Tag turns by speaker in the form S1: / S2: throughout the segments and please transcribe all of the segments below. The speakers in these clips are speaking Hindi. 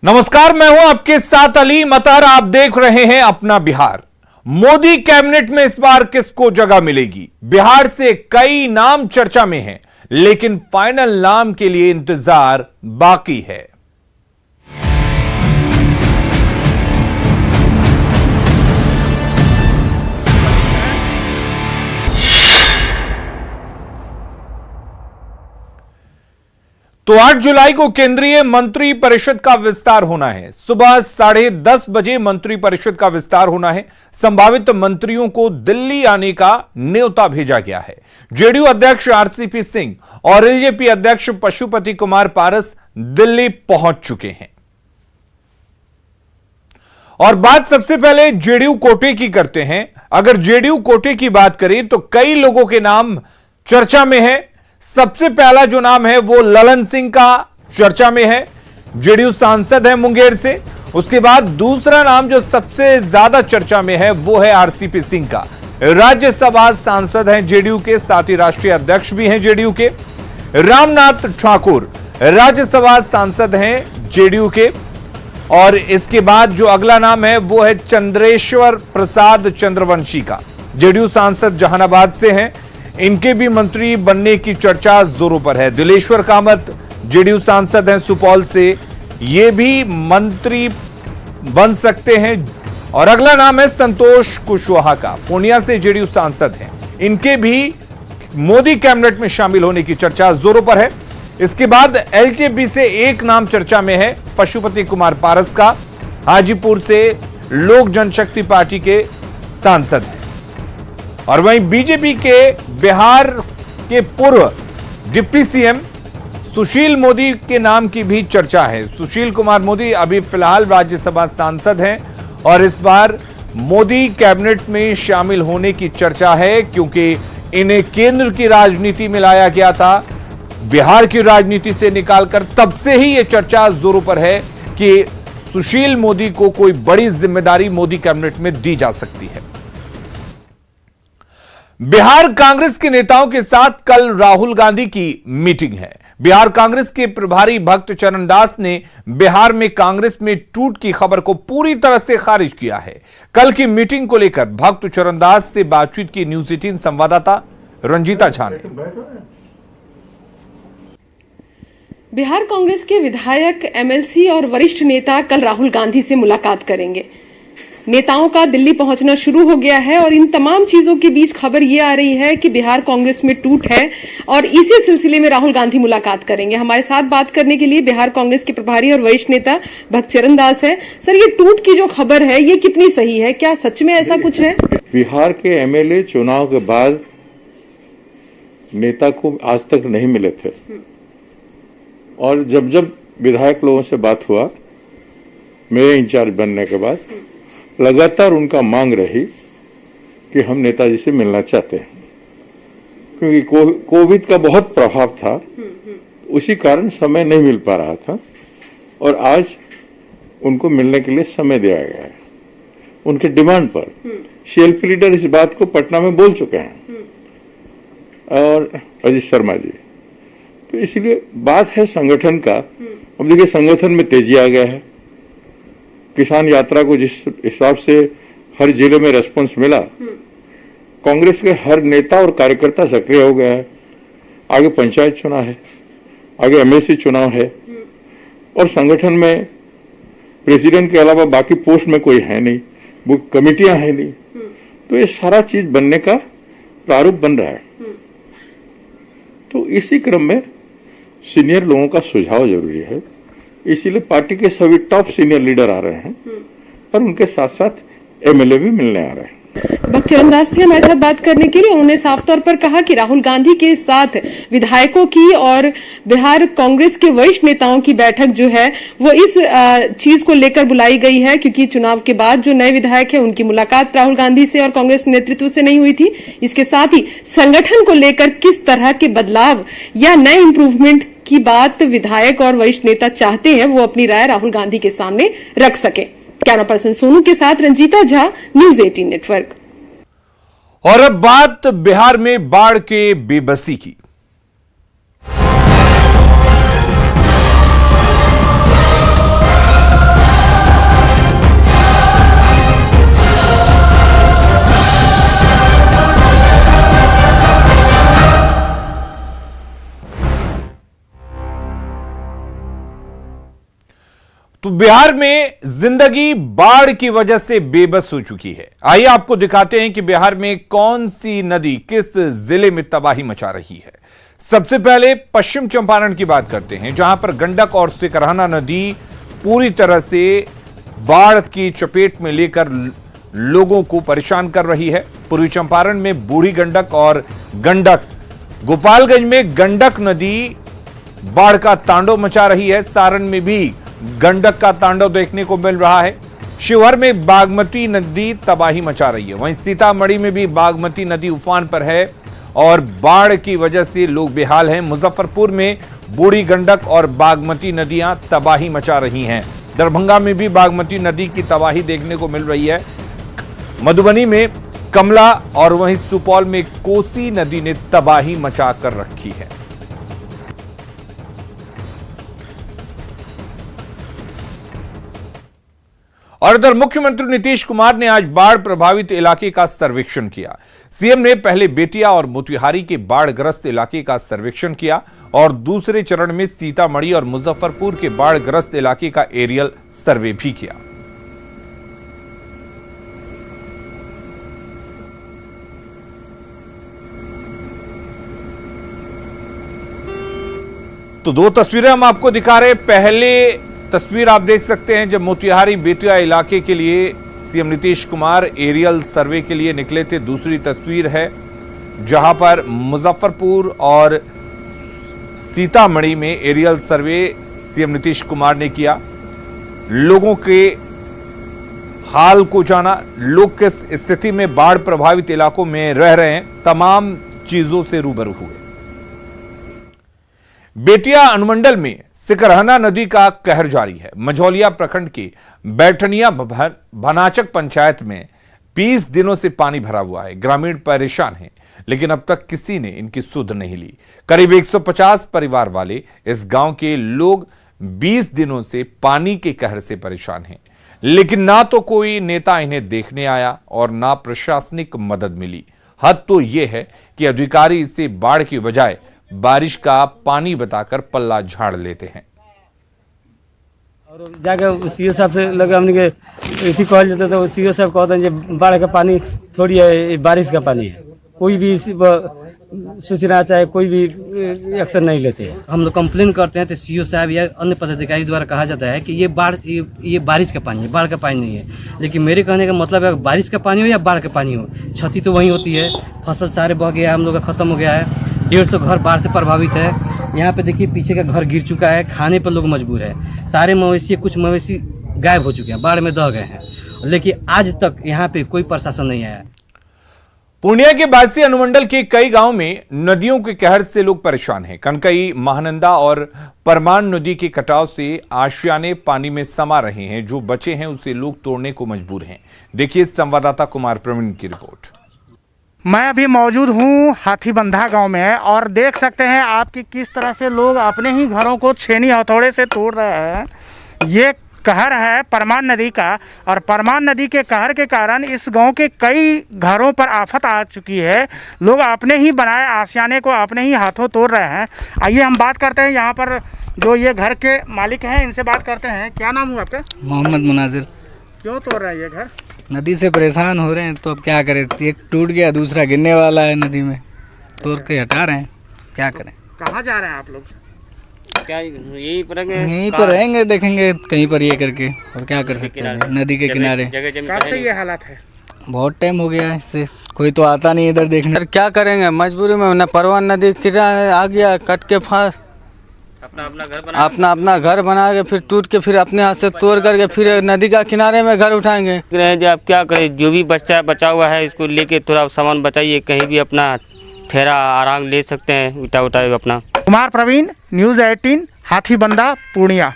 S1: नमस्कार, मैं हूं आपके साथ अली मतार। आप देख रहे हैं अपना बिहार। मोदी कैबिनेट में इस बार किसको जगह मिलेगी? बिहार से कई नाम चर्चा में हैं, लेकिन फाइनल नाम के लिए इंतजार बाकी है। तो 8 जुलाई को केंद्रीय मंत्री परिषद का विस्तार होना है। सुबह 10:30 बजे मंत्री परिषद का विस्तार होना है। संभावित मंत्रियों को दिल्ली आने का न्योता भेजा गया है। जेडीयू अध्यक्ष आरसीपी सिंह और एलजेपी अध्यक्ष पशुपति कुमार पारस दिल्ली पहुंच चुके हैं। और बात सबसे पहले जेडीयू कोटे की करते हैं। अगर जेडीयू कोटे की बात करें तो कई लोगों के नाम चर्चा में है। सबसे पहला जो नाम है वो ललन सिंह का चर्चा में है, जेडीयू सांसद है मुंगेर से। उसके बाद दूसरा नाम जो सबसे ज्यादा चर्चा में है वो है आरसीपी सिंह का। राज्यसभा सांसद हैं जेडीयू के, साथ ही राष्ट्रीय अध्यक्ष भी हैं जेडीयू के। रामनाथ ठाकुर राज्यसभा सांसद हैं जेडीयू के। और इसके बाद जो अगला नाम है वो है चंद्रेश्वर प्रसाद चंद्रवंशी का, जेडीयू सांसद जहानाबाद से हैं। इनके भी मंत्री बनने की चर्चा जोरों पर है। दिलेश्वर कामत जेडीयू सांसद हैं सुपौल से, ये भी मंत्री बन सकते हैं। और अगला नाम है संतोष कुशवाहा का, पूर्णिया से जेडीयू सांसद हैं। इनके भी मोदी कैबिनेट में शामिल होने की चर्चा जोरों पर है। इसके बाद एलजेपी से एक नाम चर्चा में है, पशुपति कुमार पारस का, हाजीपुर से लोक जनशक्ति पार्टी के सांसद हैं। और वहीं बीजेपी के बिहार के पूर्व डिप्टी सीएम सुशील मोदी के नाम की भी चर्चा है। सुशील कुमार मोदी अभी फिलहाल राज्यसभा सांसद हैं और इस बार मोदी कैबिनेट में शामिल होने की चर्चा है, क्योंकि इन्हें केंद्र की राजनीति में लाया गया था, बिहार की राजनीति से निकालकर। तब से ही यह चर्चा जोरों पर है कि सुशील मोदी को कोई बड़ी जिम्मेदारी मोदी कैबिनेट में दी जा सकती है। बिहार कांग्रेस के नेताओं के साथ कल राहुल गांधी की मीटिंग है। बिहार कांग्रेस के प्रभारी भक्त चरण दास ने बिहार में कांग्रेस में टूट की खबर को पूरी तरह से खारिज किया है। कल की मीटिंग को लेकर भक्त चरण दास से बातचीत की न्यूज 18 संवाददाता रंजीता झा ने।
S2: बिहार कांग्रेस के विधायक, एमएलसी और वरिष्ठ नेता कल राहुल गांधी से मुलाकात करेंगे। नेताओं का दिल्ली पहुंचना शुरू हो गया है और इन तमाम चीजों के बीच खबर ये आ रही है कि बिहार कांग्रेस में टूट है और इसी सिलसिले में राहुल गांधी मुलाकात करेंगे। हमारे साथ बात करने के लिए बिहार कांग्रेस के प्रभारी और वरिष्ठ नेता भक्त चरण दास है। सर, ये टूट की जो खबर है ये कितनी सही है? क्या सच में ऐसा कुछ है?
S3: बिहार के एमएलए चुनाव के बाद नेता को आज तक नहीं मिले थे और जब जब विधायक लोगों से बात हुआ मेरे इंचार्ज बनने के बाद, लगातार उनका मांग रही कि हम नेताजी से मिलना चाहते हैं, क्योंकि कोविड का बहुत प्रभाव था, उसी कारण समय नहीं मिल पा रहा था। और आज उनको मिलने के लिए समय दिया गया है उनके डिमांड पर। सीएलपी लीडर इस बात को पटना में बोल चुके हैं और अजीत शर्मा जी। तो इसलिए बात है संगठन का। अब देखिए, संगठन में तेजी आ गया है। किसान यात्रा को जिस हिसाब से हर जिले में रेस्पॉन्स मिला, कांग्रेस के हर नेता और कार्यकर्ता सक्रिय हो गया है। आगे पंचायत चुनाव है, आगे एमएलसी चुनाव है और संगठन में प्रेसिडेंट के अलावा बाकी पोस्ट में कोई है नहीं, वो कमिटियां है नहीं। तो ये सारा चीज बनने का प्रारूप बन रहा है। तो इसी क्रम में सीनियर लोगों का सुझाव जरूरी है, इसीलिए पार्टी के सभी टॉप सीनियर लीडर आ रहे हैं और उनके साथ साथ एमएलए भी मिलने आ रहे हैं।
S2: भक्त चरण दास थे हमारे साथ बात करने के लिए। उन्होंने साफ तौर पर कहा कि राहुल गांधी के साथ विधायकों की और बिहार कांग्रेस के वरिष्ठ नेताओं की बैठक जो है वो इस चीज को लेकर बुलाई गई है, क्योंकि चुनाव के बाद जो नए विधायक है उनकी मुलाकात राहुल गांधी से और कांग्रेस नेतृत्व से नहीं हुई थी। इसके साथ ही संगठन को लेकर किस तरह के बदलाव या नए इंप्रूवमेंट की बात विधायक और वरिष्ठ नेता चाहते हैं, वो अपनी राय राहुल गांधी के सामने रख सके। कैमरा पर्सन सोनू के साथ रंजीता झा, न्यूज 18 नेटवर्क।
S1: और अब बात बिहार में बाढ़ के बेबसी की। तो बिहार में जिंदगी बाढ़ की वजह से बेबस हो चुकी है। आइए आपको दिखाते हैं कि बिहार में कौन सी नदी किस जिले में तबाही मचा रही है। सबसे पहले पश्चिम चंपारण की बात करते हैं, जहां पर गंडक और सिकरहना नदी पूरी तरह से बाढ़ की चपेट में लेकर लोगों को परेशान कर रही है। पूर्वी चंपारण में बूढ़ी गंडक और गंडक, गोपालगंज में गंडक नदी बाढ़ का तांडव मचा रही है। सारण में भी गंडक का तांडव देखने को मिल रहा है। शिवहर में बागमती नदी तबाही मचा रही है। वहीं सीतामढ़ी में भी बागमती नदी उफान पर है और बाढ़ की वजह से लोग बेहाल हैं। मुजफ्फरपुर में बूढ़ी गंडक और बागमती नदियां तबाही मचा रही हैं। दरभंगा में भी बागमती नदी की तबाही देखने को मिल रही है। मधुबनी में कमला और वहीं सुपौल में कोसी नदी ने तबाही मचा कर रखी है। और इधर मुख्यमंत्री नीतीश कुमार ने आज बाढ़ प्रभावित इलाके का सर्वेक्षण किया। सीएम ने पहले बेतिया और मोतिहारी के बाढ़ग्रस्त इलाके का सर्वेक्षण किया और दूसरे चरण में सीतामढ़ी और मुजफ्फरपुर के बाढ़ग्रस्त इलाके का एरियल सर्वे भी किया। तो दो तस्वीरें हम आपको दिखा रहे हैं। पहले तस्वीर आप देख सकते हैं जब मोतिहारी बेतिया इलाके के लिए CM Nitish Kumar aerial survey के लिए निकले थे। दूसरी तस्वीर है जहां पर मुजफ्फरपुर और सीतामढ़ी में aerial survey CM Nitish Kumar ने किया। लोगों के हाल को जाना, लोग किस स्थिति में बाढ़ प्रभावित इलाकों में रह रहे हैं, तमाम चीजों से रूबरू हुए। बेतिया अनुमंडल में सिकरहना नदी का कहर जारी है। मझौलिया प्रखंड के बैठनिया भनाचक पंचायत में 20 दिनों से पानी भरा हुआ है। ग्रामीण परेशान हैं, लेकिन अब तक किसी ने इनकी सुध नहीं ली। करीब 150 परिवार वाले इस गांव के लोग 20 दिनों से पानी के कहर से परेशान हैं, लेकिन ना तो कोई नेता इन्हें देखने आया और ना प्रशासनिक मदद मिली। हद तो यह है कि अधिकारी इसे बाढ़ की बजाय बारिश का पानी बताकर पल्ला झाड़ लेते हैं।
S4: और जाके सीओ साहब से लगे हमने के इसी कहल जाता तो सीओ साहब कहते हैं बाढ़ का पानी थोड़ी है, बारिश का पानी है। कोई भी सूचना चाहे कोई भी एक्शन नहीं लेते हैं।
S5: हम लोग कंप्लेन करते हैं तो सीओ साहब या अन्य पदाधिकारी द्वारा कहा जाता है कि ये बारिश का पानी है, बाढ़ का पानी नहीं है। लेकिन मेरे कहने का मतलब है बारिश का पानी हो या बाढ़ का पानी हो, क्षति तो वहीं होती है। फसल सारे बह गया, हम लोग का खत्म हो गया है। 150 घर बाढ़ से प्रभावित है। यहाँ पे देखिए पीछे का घर गिर चुका है, खाने पर लोग मजबूर है। सारे मवेशी, कुछ मवेशी गायब हो चुके हैं, बाढ़ में दह गए हैं, लेकिन आज तक यहाँ पे कोई प्रशासन नहीं आया।
S1: पूर्णिया के बासी अनुमंडल के कई गांव में नदियों के कहर से लोग परेशान हैं। कनकई, महानंदा और परमान नदी के कटाव से आशियाने पानी में समा रहे हैं। जो बचे हैं उसे लोग तोड़ने को मजबूर हैं। देखिए संवाददाता कुमार प्रवीण की रिपोर्ट।
S6: मैं अभी मौजूद हूँ हाथीबंधा गांव में और देख सकते हैं आप कि किस तरह से लोग अपने ही घरों को छेनी हथौड़े से तोड़ रहे हैं। ये कहर है परमान नदी का और परमान नदी के कहर के कारण इस गांव के कई घरों पर आफत आ चुकी है। लोग अपने ही बनाए आशियाने को अपने ही हाथों तोड़ रहे हैं। आइए हम बात करते हैं यहाँ पर जो ये घर के मालिक हैं, इनसे बात करते हैं। क्या नाम हुआ आपका?
S7: मोहम्मद मुनाजिर।
S6: क्यों तोड़ रहे हैं ये घर?
S7: नदी से परेशान हो रहे हैं तो अब क्या करें, एक टूट गया दूसरा गिरने वाला है नदी में, तोड़ के हटा रहे हैं, क्या करें।
S6: कहाँ जा रहे हैं आप लोग?
S5: क्या यहीं
S7: पर रहेंगे, देखेंगे कहीं पर ये करके, और क्या कर सकते हैं नदी के किनारे।
S6: कब से ये हालत है?
S7: बहुत टाइम हो गया है, इससे कोई तो आता नहीं इधर देखने।
S8: क्या करेंगे, मजबूरी में न परवान नदी किनारे आ गया, कट के फांस अपना घर बना के फिर टूट के फिर अपने हाथ से तोड़ करके फिर नदी का किनारे में घर उठाएंगे।
S5: आप क्या करें, जो भी बचा हुआ है इसको लेके थोड़ा सामान बचाइए, कहीं भी अपना ठहरा आराम ले सकते हैं, उठा अपना।
S6: कुमार प्रवीण, न्यूज़ 18, हाथीबंधा, पूर्णिया।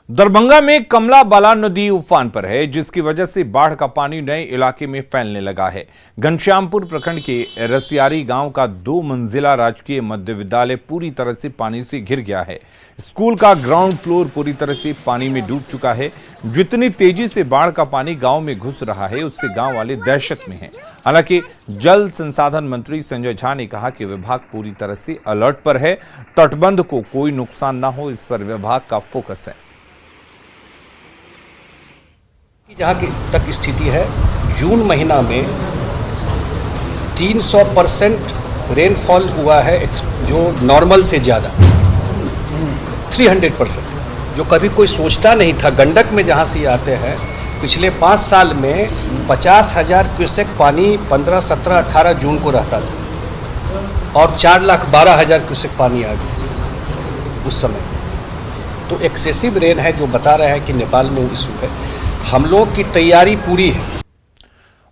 S1: दरभंगा में कमला बलान नदी उफान पर है, जिसकी वजह से बाढ़ का पानी नए इलाके में फैलने लगा है। घनश्यामपुर प्रखंड के रसियारी गांव का 2 मंजिला राजकीय मध्य विद्यालय पूरी तरह से पानी से घिर गया है। स्कूल का ग्राउंड फ्लोर पूरी तरह से पानी में डूब चुका है। जितनी तेजी से बाढ़ का पानी गांव में घुस रहा है, उससे गांव वाले दहशत में हैं। हालांकि जल संसाधन मंत्री संजय झा ने कहा कि विभाग पूरी तरह से अलर्ट पर है। तटबंध को कोई नुकसान न हो, इस पर विभाग का फोकस है।
S9: जहाँ की तक स्थिति है, जून महीना में 300% रेनफॉल हुआ है, जो नॉर्मल से ज़्यादा 300%, जो कभी कोई सोचता नहीं था। गंडक में जहाँ से ये आते हैं, पिछले 5 साल में 50,000 क्यूसेक पानी 15, 17, 18 जून को रहता था और 4,12,000 क्यूसेक पानी आ गया उस समय। तो एक्सेसिव रेन है, जो बता रहे हैं कि नेपाल में इशू है। हम लोग की तैयारी पूरी है।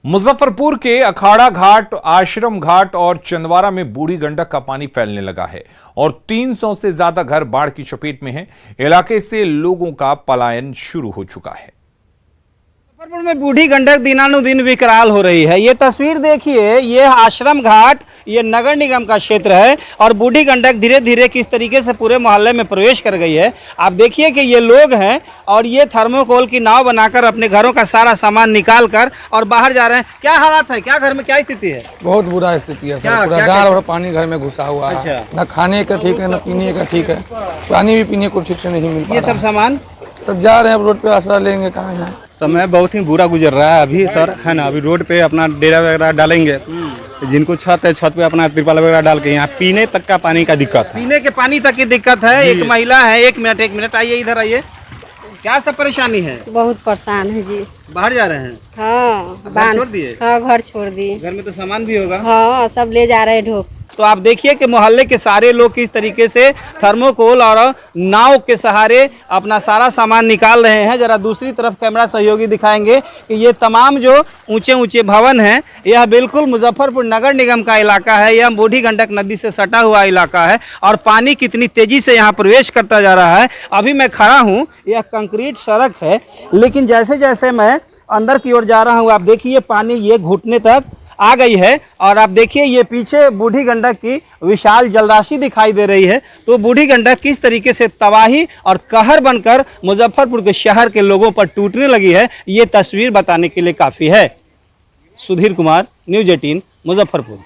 S1: मुजफ्फरपुर के अखाड़ा घाट, आश्रम घाट और चंदवारा में बूढ़ी गंडक का पानी फैलने लगा है और 300 से ज्यादा घर बाढ़ की चपेट में हैं। इलाके से लोगों का पलायन शुरू हो चुका है।
S10: मुजफ्फरपुर में बूढ़ी गंडक दिनानुदिन विकराल हो रही है। ये तस्वीर देखिए, ये आश्रम घाट, ये नगर निगम का क्षेत्र है और बूढ़ी गंडक धीरे धीरे किस तरीके से पूरे मोहल्ले में प्रवेश कर गई है। आप देखिए कि ये लोग हैं और ये थर्मोकोल की नाव बनाकर अपने घरों का सारा सामान निकाल कर और बाहर जा रहे हैं। क्या हालात है, क्या घर में क्या स्थिति है?
S8: बहुत बुरा स्थिति है सर, पूरा गाढ़ और पानी घर में घुसा हुआ है। न खाने का ठीक है, न पीने का ठीक है। पानी भी पीने को ठीक से नहीं मिल पा रहा।
S10: ये सब सामान
S8: सब जा रहे हैं, अब रोड पे आसरा लेंगे कहाँ है।
S11: समय बहुत ही बुरा गुजर रहा है अभी सर, है ना। अभी रोड पे अपना डेरा वगैरह डालेंगे, जिनको छत है छत पे अपना तिरपाल वगैरह डाल के यहाँ पीने तक का पानी का दिक्कत है।
S10: पीने के पानी तक की दिक्कत है। एक महिला है, एक मिनट आइए, इधर आइए। क्या सब परेशानी है?
S12: बहुत परेशान है जी।
S10: बाहर जा रहे हैं?
S12: हाँ,
S10: घर छोड़ दिए?
S12: हाँ, घर छोड़ दिए।
S10: घर में तो सामान भी होगा।
S12: हाँ, सब ले जा रहे हैं ढोक।
S10: तो आप देखिए कि मोहल्ले के सारे लोग किस तरीके से थर्मोकोल और नाव के सहारे अपना सारा सामान निकाल रहे हैं। जरा दूसरी तरफ कैमरा सहयोगी दिखाएंगे कि ये तमाम जो ऊंचे ऊंचे भवन हैं, यह बिल्कुल मुजफ्फरपुर नगर निगम का इलाका है। यह बूढ़ी गंडक नदी से सटा हुआ इलाका है और पानी कितनी तेजी से यहाँ प्रवेश करता जा रहा है। अभी मैं खड़ा हूँ, यह कंक्रीट सड़क है, लेकिन जैसे जैसे मैं अंदर की ओर जा रहा हूँ, आप देखिए पानी ये घुटने तक आ गई है। और आप देखिए ये पीछे बूढ़ी गंडक की विशाल जलराशि दिखाई दे रही है। तो बूढ़ी गंडक किस तरीके से तबाही और कहर बनकर मुजफ्फरपुर के शहर के लोगों पर टूटने लगी है, ये तस्वीर बताने के लिए काफ़ी है। सुधीर कुमार, न्यूज़ 18, मुजफ्फरपुर।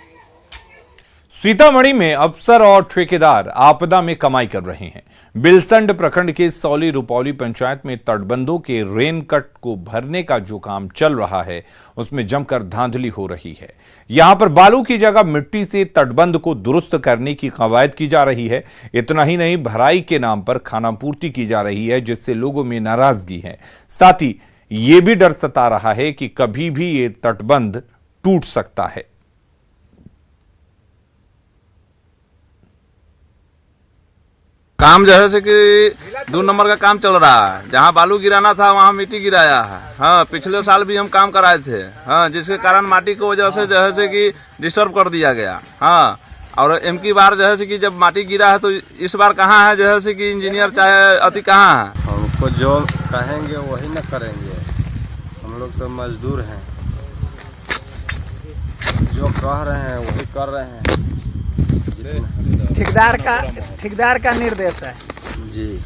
S1: सीतामढ़ी में अफसर और ठेकेदार आपदा में कमाई कर रहे हैं। बिलसंड प्रखंड के सौली रुपौली पंचायत में तटबंधों के रेनकट को भरने का जो काम चल रहा है, उसमें जमकर धांधली हो रही है। यहां पर बालू की जगह मिट्टी से तटबंध को दुरुस्त करने की कवायद की जा रही है। इतना ही नहीं, भराई के नाम पर खानापूर्ति की जा रही है, जिससे लोगों में नाराजगी है। साथ ही ये भी डर सता रहा है कि कभी भी ये तटबंध टूट सकता है।
S13: काम जो है से कि 2 नंबर का काम चल रहा है। जहाँ बालू गिराना था वहाँ मिट्टी गिराया है। हाँ, पिछले साल भी हम काम कराए थे। हाँ, जिसके कारण माटी को वजह से जो है से कि डिस्टर्ब कर दिया गया। हाँ, और की बार जो है से कि जब माटी गिरा है तो इस बार कहाँ है जो है से कि इंजीनियर चाहे अति कहाँ है।
S11: हमको जो कहेंगे वही न करेंगे, हम लोग तो मजदूर हैं, जो कह रहे हैं वही कर रहे हैं।
S10: ठेकेदार का निर्देश है
S11: जी।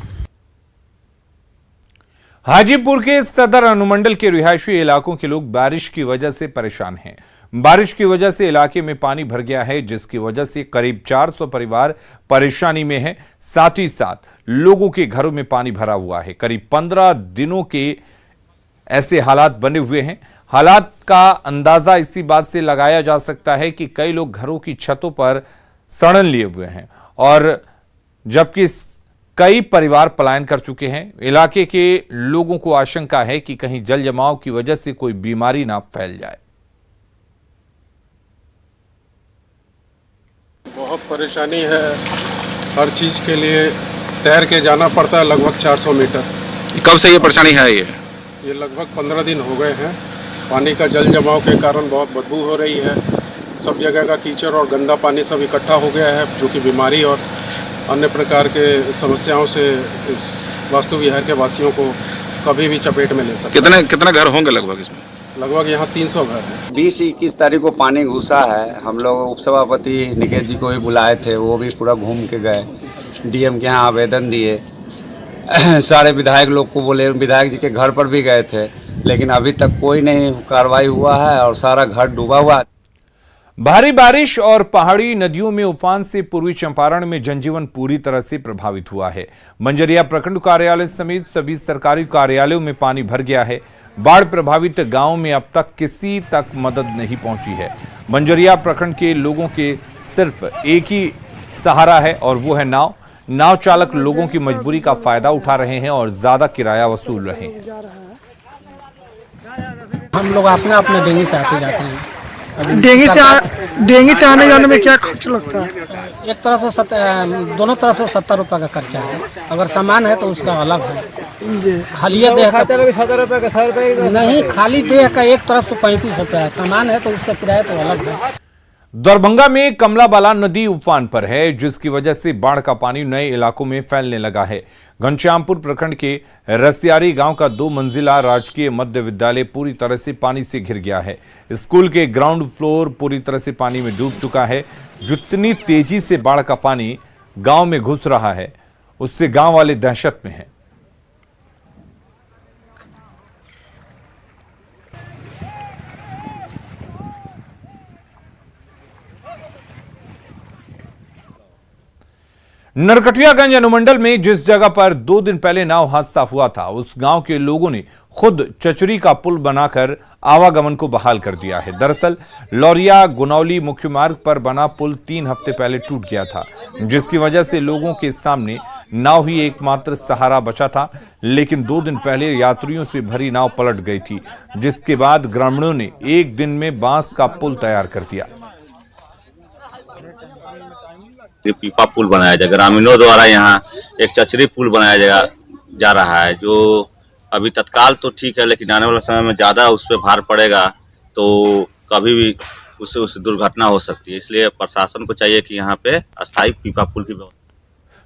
S1: हाजीपुर के सदर अनुमंडल के रिहायशी इलाकों के लोग बारिश की वजह से परेशान हैं। बारिश की वजह से इलाके में पानी भर गया है, जिसकी वजह से करीब 400 परिवार परेशानी में हैं। साथ ही साथ लोगों के घरों में पानी भरा हुआ है। करीब 15 दिनों के ऐसे हालात बने हुए हैं। हालात का अंदाजा इसी बात से लगाया जा सकता है कि कई लोग घरों की छतों पर सड़न लिए हुए हैं और जबकि कई परिवार पलायन कर चुके हैं। इलाके के लोगों को आशंका है कि कहीं जल जमाव की वजह से कोई बीमारी ना फैल जाए।
S14: बहुत परेशानी है, हर चीज के लिए तैर के जाना पड़ता है लगभग 400 मीटर।
S13: कब से ये परेशानी है?
S14: ये लगभग 15 दिन हो गए हैं। पानी का जल जमाव के कारण बहुत बदबू हो रही है। सब जगह का कीचड़ और गंदा पानी सब इकट्ठा हो गया है, जो कि बीमारी और अन्य प्रकार के समस्याओं से इस वास्तु विहार के वासियों को कभी भी चपेट में ले सकता है।
S13: कितना घर होंगे लगभग इसमें?
S14: लगभग यहाँ 300 घर हैं।
S15: 20-21 तारीख को पानी घुसा है। हम लोग उपसभापति निकेत जी को भी बुलाए थे, वो भी पूरा घूम के गए। डीएम के यहाँ आवेदन दिए, सारे विधायक लोग को बोले, विधायक जी के घर पर भी गए थे, लेकिन अभी तक कोई नहीं कार्रवाई हुआ है और सारा घर डूबा हुआ है।
S1: भारी बारिश और पहाड़ी नदियों में उफान से पूर्वी चंपारण में जनजीवन पूरी तरह से प्रभावित हुआ है। मंजरिया प्रखंड कार्यालय समेत सभी सरकारी कार्यालयों में पानी भर गया है। बाढ़ प्रभावित गांव में अब तक किसी तक मदद नहीं पहुंची है। बंजरिया प्रखंड के लोगों के सिर्फ एक ही सहारा है और वो है नाव। नाव चालक लोगों की मजबूरी का फायदा उठा रहे हैं और ज्यादा किराया वसूल रहे हैं।
S16: हम लोग अपने अपने डेंगी से आते जाते हैं।
S6: डेंगी से आने जाने में क्या खर्च लगता है?
S16: एक तरफ से दोनों तरफ से 70 रुपये का खर्चा है। अगर सामान है तो उसका अलग है। खाली देह का
S10: 70 रुपये का 100 रुपये
S16: नहीं, खाली देह का एक तरफ से 35 रुपये है। सामान है तो उसका किराया तो अलग है।
S1: दरभंगा में कमलाबालान नदी उफान पर है, जिसकी वजह से बाढ़ का पानी नए इलाकों में फैलने लगा है। घनश्यामपुर प्रखंड के रसियारी गांव का 2 मंजिला राजकीय मध्य विद्यालय पूरी तरह से पानी से घिर गया है। स्कूल के ग्राउंड फ्लोर पूरी तरह से पानी में डूब चुका है। जितनी तेजी से बाढ़ का पानी गांव में घुस रहा है, उससे गांव वाले दहशत में हैं। नरकटियागंज अनुमंडल में जिस जगह पर 2 दिन पहले नाव हादसा हुआ था, उस गांव के लोगों ने खुद चचरी का पुल बनाकर आवागमन को बहाल कर दिया है। दरअसल लौरिया गुनौली मुख्य मार्ग पर बना पुल 3 हफ्ते पहले टूट गया था, जिसकी वजह से लोगों के सामने नाव ही एकमात्र सहारा बचा था। लेकिन 2 दिन पहले यात्रियों से भरी नाव पलट गई थी, जिसके बाद ग्रामीणों ने 1 दिन में बांस का पुल तैयार कर दिया।
S17: पीपा पुल बनाया जाए, ग्रामीणों द्वारा यहाँ एक चचरी पुल बनाया जा रहा है, जो अभी तत्काल तो ठीक है, लेकिन आने वाले समय में ज़्यादा उस पर भार पड़ेगा तो कभी भी उससे दुर्घटना हो सकती है। इसलिए प्रशासन को चाहिए कि यहाँ पे अस्थायी पीपा पुल की व्यवस्था।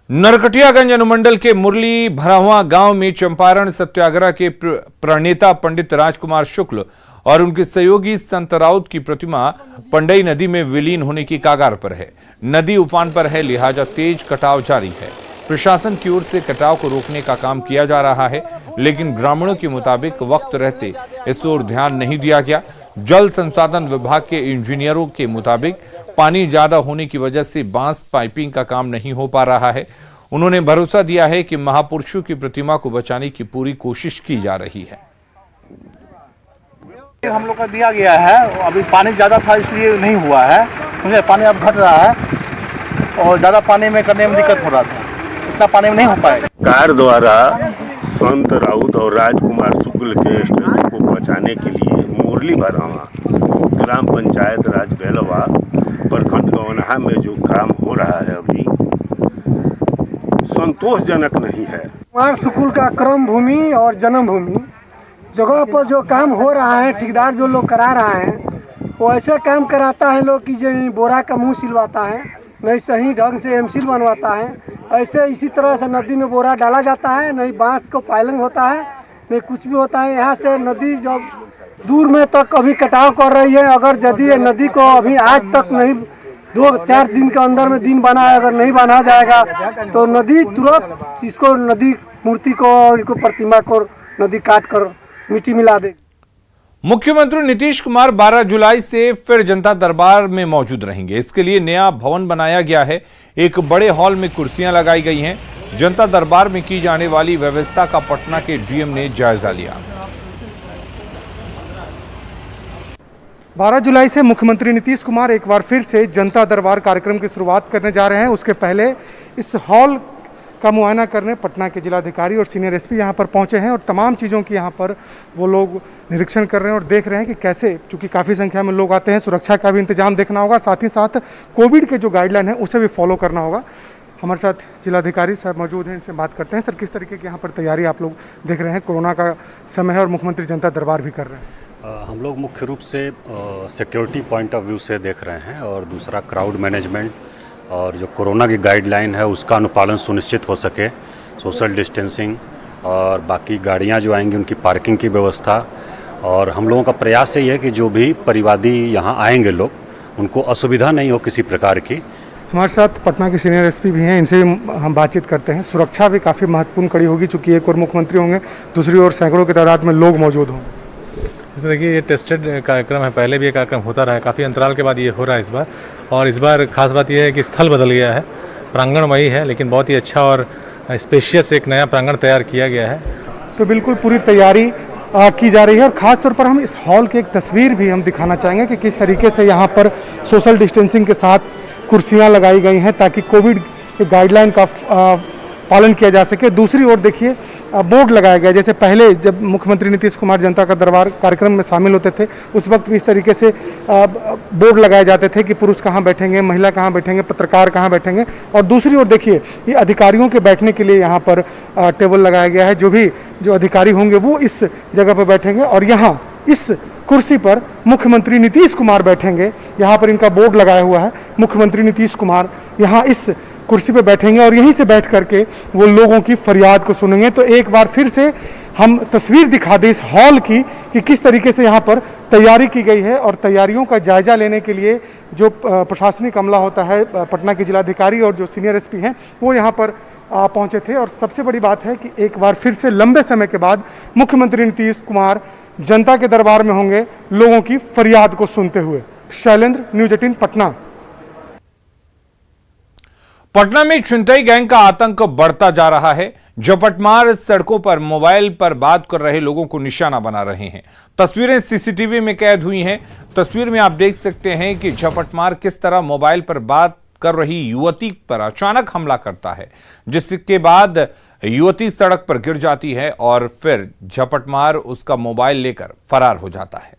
S1: नरकटियागंज अनुमंडल के मुरली भरावा गांव में चंपारण सत्याग्रह के प्रणेता पंडित राजकुमार शुक्ल और उनके सहयोगी संत राउत की प्रतिमा पंडई नदी में विलीन होने की कगार पर है। नदी उफान पर है, लिहाजा तेज कटाव जारी है। प्रशासन की ओर से कटाव को रोकने का काम किया जा रहा है, लेकिन ग्रामीणों के मुताबिक वक्त रहते इस ओर ध्यान नहीं दिया गया। जल संसाधन विभाग के इंजीनियरों के मुताबिक पानी ज्यादा होने की वजह से बांस पाइपिंग का काम नहीं हो पा रहा है। उन्होंने भरोसा दिया है कि महापुरुषों की प्रतिमा को बचाने की पूरी कोशिश की जा रही है।
S6: हम लोग का दिया गया है, अभी पानी ज़्यादा था इसलिए नहीं हुआ है, मुझे पानी अब घट रहा है और ज़्यादा पानी में करने में दिक्कत हो रहा था, इतना पानी में नहीं हो पाएगा।
S18: सरकार द्वारा संत राउत और राजकुमार शुक्ल के स्टैचू को बचाने के लिए मुरली भरावा ग्राम पंचायत राज बेलवा प्रखंड गौनहा में जो काम हो रहा है अभी संतोषजनक नहीं है।
S6: कुमार शुक्ल का कर्म भूमि और जन्म भूमि जगह पर जो काम हो रहा है, ठेकेदार जो लोग करा रहा है वो ऐसे काम कराता है लोग कि जो बोरा का मुंह सिलवाता है, नहीं सही ढंग से एमसील बनवाता है। ऐसे इसी तरह से नदी में बोरा डाला जाता है, नहीं बांस को पायलिंग होता है, नहीं कुछ भी होता है। यहाँ से नदी जब दूर में तक अभी कटाव कर रही है। अगर यदि ये नदी को अभी आज तक नहीं 2-4 दिन के अंदर में दिन बना है, अगर नहीं बना जाएगा तो नदी तुरंत इसको नदी मूर्ति को और इसको प्रतिमा को नदी काट कर मिट्टी मिला दे।
S1: मुख्यमंत्री नीतीश कुमार 12 जुलाई से फिर जनता दरबार में मौजूद रहेंगे। इसके लिए नया भवन बनाया गया है। एक बड़े हॉल में कुर्सियां लगाई गई हैं। जनता दरबार में की जाने वाली व्यवस्था का पटना के डीएम ने जायजा लिया।
S6: 12 जुलाई से मुख्यमंत्री नीतीश कुमार एक बार फिर से जनता दरबार कार्यक्रम की शुरुआत करने जा रहे हैं। उसके पहले इस हॉल का मुआयना करने पटना के जिलाधिकारी और सीनियर एसपी यहाँ पर पहुँचे हैं और तमाम चीज़ों की यहाँ पर वो लोग निरीक्षण कर रहे हैं और देख रहे हैं कि कैसे, चूँकि काफ़ी संख्या में लोग आते हैं, सुरक्षा का भी इंतजाम देखना होगा, साथ ही साथ कोविड के जो गाइडलाइन है उसे भी फॉलो करना होगा। हमारे साथ जिलाधिकारी साहब मौजूद हैं, इनसे बात करते हैं। सर, किस तरीके की यहाँ पर तैयारी आप लोग देख रहे हैं? कोरोना का समय है और मुख्यमंत्री जनता दरबार भी कर रहे हैं।
S19: हम लोग मुख्य रूप से सिक्योरिटी पॉइंट ऑफ व्यू से देख रहे हैं और दूसरा क्राउड मैनेजमेंट और जो कोरोना की गाइडलाइन है उसका अनुपालन सुनिश्चित हो सके, सोशल डिस्टेंसिंग और बाकी गाड़ियां जो आएंगी उनकी पार्किंग की व्यवस्था। और हम लोगों का प्रयास यही है कि जो भी परिवादी यहाँ आएंगे लोग, उनको असुविधा नहीं हो किसी प्रकार की।
S6: हमारे साथ पटना के सीनियर एसपी भी हैं, इनसे हम बातचीत करते हैं। सुरक्षा भी काफ़ी महत्वपूर्ण कड़ी होगी, चूँकि एक और मुख्यमंत्री होंगे, दूसरी ओर सैकड़ों की तादाद में लोग मौजूद होंगे।
S20: इसमें देखिए ये टेस्टेड कार्यक्रम है, पहले भी ये कार्यक्रम होता रहा है, काफ़ी अंतराल के बाद ये हो रहा है इस बार। और इस बार खास बात यह है कि स्थल बदल गया है, प्रांगण वही है लेकिन बहुत ही अच्छा और स्पेशियस एक नया प्रांगण तैयार किया गया है।
S6: तो बिल्कुल पूरी तैयारी की जा रही है। और ख़ास तौर पर हम इस हॉल की एक तस्वीर भी हम दिखाना चाहेंगे कि किस तरीके से यहाँ पर सोशल डिस्टेंसिंग के साथ कुर्सियाँ लगाई गई हैं ताकि कोविड गाइडलाइन का पालन किया जा सके। दूसरी ओर देखिए बोर्ड लगाया गया, जैसे पहले जब मुख्यमंत्री नीतीश कुमार जनता का दरबार कार्यक्रम में शामिल होते थे उस वक्त भी इस तरीके से बोर्ड लगाए जाते थे कि पुरुष कहाँ बैठेंगे, महिला कहाँ बैठेंगे, पत्रकार कहाँ बैठेंगे। और दूसरी ओर देखिए ये अधिकारियों के बैठने के लिए यहाँ पर टेबल लगाया गया है। जो अधिकारी होंगे वो इस जगह पर बैठेंगे और यहाँ इस कुर्सी पर मुख्यमंत्री नीतीश कुमार बैठेंगे। यहाँ पर इनका बोर्ड लगाया हुआ है, मुख्यमंत्री नीतीश कुमार यहाँ इस कुर्सी पे बैठेंगे और यहीं से बैठ करके वो लोगों की फरियाद को सुनेंगे। तो एक बार फिर से हम तस्वीर दिखा दें इस हॉल की कि किस तरीके से यहाँ पर तैयारी की गई है। और तैयारियों का जायजा लेने के लिए जो प्रशासनिक अमला होता है, पटना के जिलाधिकारी और जो सीनियर एसपी हैं वो यहाँ पर पहुँचे थे। और सबसे बड़ी बात है कि एक बार फिर से लंबे समय के बाद मुख्यमंत्री नीतीश कुमार जनता के दरबार में होंगे लोगों की फरियाद को सुनते हुए। शैलेंद्र, न्यूज़ 18 पटना।
S1: पटना में छिनतई गैंग का आतंक बढ़ता जा रहा है। झपटमार सड़कों पर मोबाइल पर बात कर रहे लोगों को निशाना बना रहे हैं। तस्वीरें सीसीटीवी में कैद हुई हैं। तस्वीर में आप देख सकते हैं कि झपटमार किस तरह मोबाइल पर बात कर रही युवती पर अचानक हमला करता है, जिसके बाद युवती सड़क पर गिर जाती है और फिर झपटमार उसका मोबाइल लेकर फरार हो जाता है।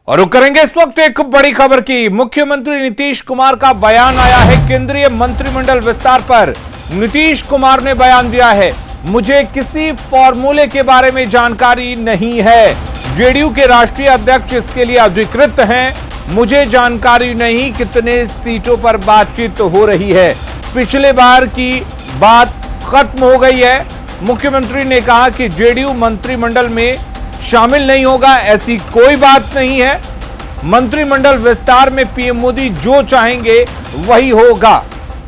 S1: और रुक करेंगे इस वक्त एक बड़ी खबर की। मुख्यमंत्री नीतीश कुमार का बयान आया है केंद्रीय मंत्रिमंडल विस्तार पर। नीतीश कुमार ने बयान दिया है, मुझे किसी फॉर्मूले के बारे में जानकारी नहीं है। जेडीयू के राष्ट्रीय अध्यक्ष इसके लिए अधिकृत हैं। मुझे जानकारी नहीं कितने सीटों पर बातचीत हो रही है। पिछले बार की बात खत्म हो गई है। मुख्यमंत्री ने कहा कि जेडीयू मंत्रिमंडल में शामिल नहीं होगा, ऐसी कोई बात नहीं है। मंत्रिमंडल विस्तार में पीएम मोदी जो चाहेंगे वही होगा।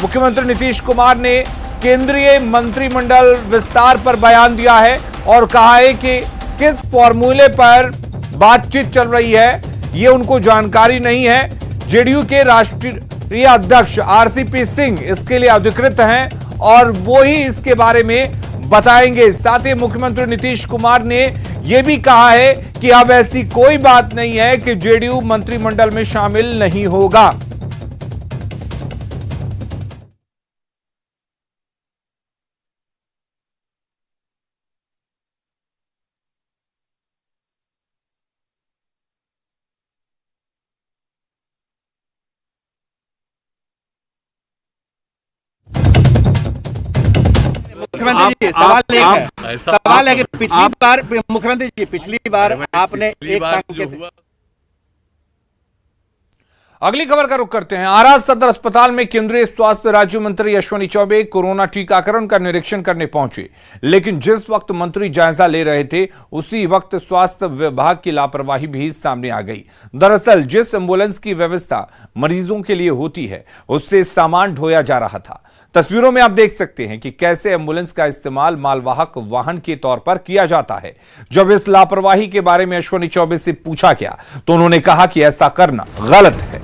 S1: मुख्यमंत्री नीतीश कुमार ने केंद्रीय मंत्रिमंडल विस्तार पर बयान दिया है और कहा है कि किस फॉर्मूले पर बातचीत चल रही है ये उनको जानकारी नहीं है। जेडीयू के राष्ट्रीय अध्यक्ष आरसीपी सिंह इसके लिए अधिकृत हैं और वो ही इसके बारे में बताएंगे। साथ ही मुख्यमंत्री नीतीश कुमार ने यह भी कहा है कि अब ऐसी कोई बात नहीं है कि जेडीयू मंत्रिमंडल में शामिल नहीं होगा।
S10: मुख्यमंत्री जी सवाल है कि पिछली बार मुख्यमंत्री जी पिछली बार आपने एक साल
S1: अगली खबर का रुख करते हैं। आरा सदर अस्पताल में केंद्रीय स्वास्थ्य राज्य मंत्री अश्विनी चौबे कोरोना टीकाकरण का निरीक्षण करने पहुंचे, लेकिन जिस वक्त मंत्री जायजा ले रहे थे उसी वक्त स्वास्थ्य विभाग की लापरवाही भी सामने आ गई। दरअसल जिस एम्बुलेंस की व्यवस्था मरीजों के लिए होती है उससे सामान ढोया जा रहा था। तस्वीरों में आप देख सकते हैं कि कैसे एम्बुलेंस का इस्तेमाल मालवाहक वाहन के तौर पर किया जाता है। जब इस लापरवाही के बारे में अश्विनी चौबे से पूछा गया तो उन्होंने कहा कि ऐसा करना गलत है।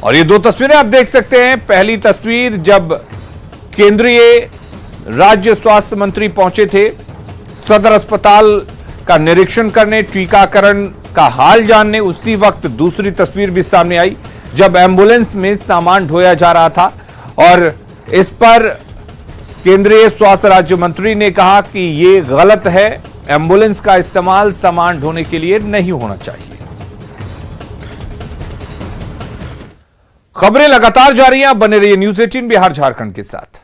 S1: और ये दो तस्वीरें आप देख सकते हैं। पहली तस्वीर जब केंद्रीय राज्य स्वास्थ्य मंत्री पहुंचे थे सदर अस्पताल का निरीक्षण करने, टीकाकरण का हाल जानने, उसी वक्त दूसरी तस्वीर भी सामने आई जब एम्बुलेंस में सामान ढोया जा रहा था और इस पर केंद्रीय स्वास्थ्य राज्य मंत्री ने कहा कि ये गलत है, एम्बुलेंस का इस्तेमाल सामान ढोने के लिए नहीं होना चाहिए। खबरें लगातार जारी हैं, बने रहिए न्यूज़ 18 बिहार झारखंड के साथ।